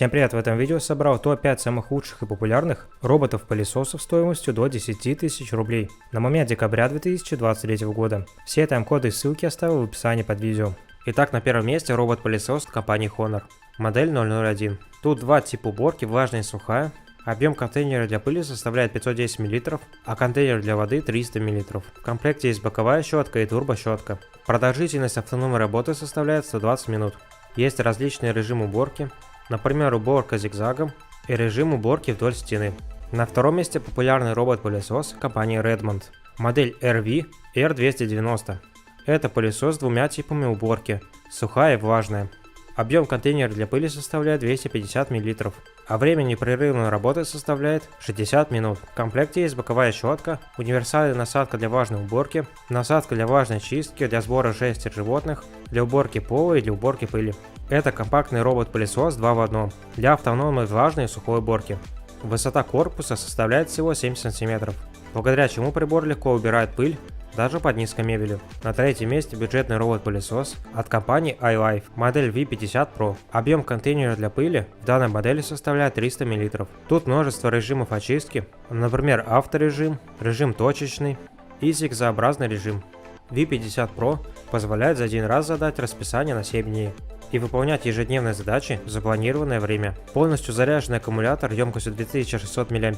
Всем привет! В этом видео собрал топ-5 самых лучших и популярных роботов-пылесосов стоимостью до 10 тысяч рублей на момент декабря 2023 года. Все тайм-коды и ссылки оставил в описании под видео. Итак, на первом месте робот-пылесос компании Honor, модель 001. Тут два типа уборки, влажная и сухая. Объем контейнера для пыли составляет 510 мл, а контейнер для воды 300 мл. В комплекте есть боковая щетка и турбощетка. Продолжительность автономной работы составляет 120 минут. Есть различные режимы уборки, например, уборка зигзагом и режим уборки вдоль стены. На втором месте популярный робот-пылесос компании Redmond, модель RV R290. Это пылесос с двумя типами уборки, сухая и влажная. Объем контейнера для пыли составляет 250 мл, а время непрерывной работы составляет 60 минут. В комплекте есть боковая щетка, универсальная насадка для влажной уборки, насадка для влажной чистки, для сбора шерсти животных, для уборки пола и для уборки пыли. Это компактный робот-пылесос 2 в 1 для автономной влажной и сухой уборки. Высота корпуса составляет всего 7 см, благодаря чему прибор легко убирает пыль даже под низкой мебелью. На третьем месте бюджетный робот-пылесос от компании iLife, модель V50 Pro. Объем контейнера для пыли в данной модели составляет 300 мл. Тут множество режимов очистки, например, авторежим, режим точечный и зигзагообразный режим. V50 Pro позволяет за один раз задать расписание на 7 дней и выполнять ежедневные задачи в запланированное время. Полностью заряженный аккумулятор емкостью 2600 мАч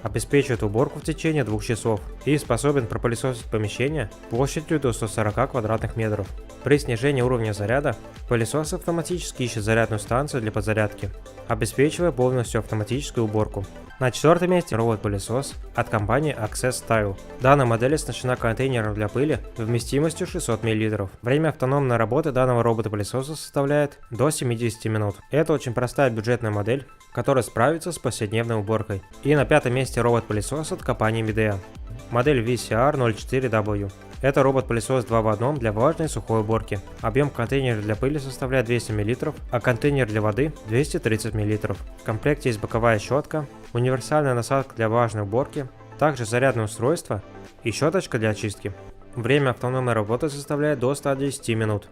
обеспечивает уборку в течение 2 часов и способен пропылесосить помещение площадью до 140 квадратных метров. При снижении уровня заряда пылесос автоматически ищет зарядную станцию для подзарядки, обеспечивая полностью автоматическую уборку. На четвертом месте робот-пылесос от компании Access Style. Данная модель оснащена контейнером для пыли вместимостью 600 мл. Время автономной работы данного робота-пылесоса составляет до 70 минут. Это очень простая бюджетная модель, которая справится с повседневной уборкой. И на пятом месте робот-пылесос от компании Midea. Модель VCR04W. Это робот-пылесос 2 в 1 для влажной и сухой уборки. Объем контейнера для пыли составляет 200 мл, а контейнер для воды 230 мл. В комплекте есть боковая щетка, универсальная насадка для влажной уборки, также зарядное устройство и щеточка для очистки. Время автономной работы составляет до 110 минут.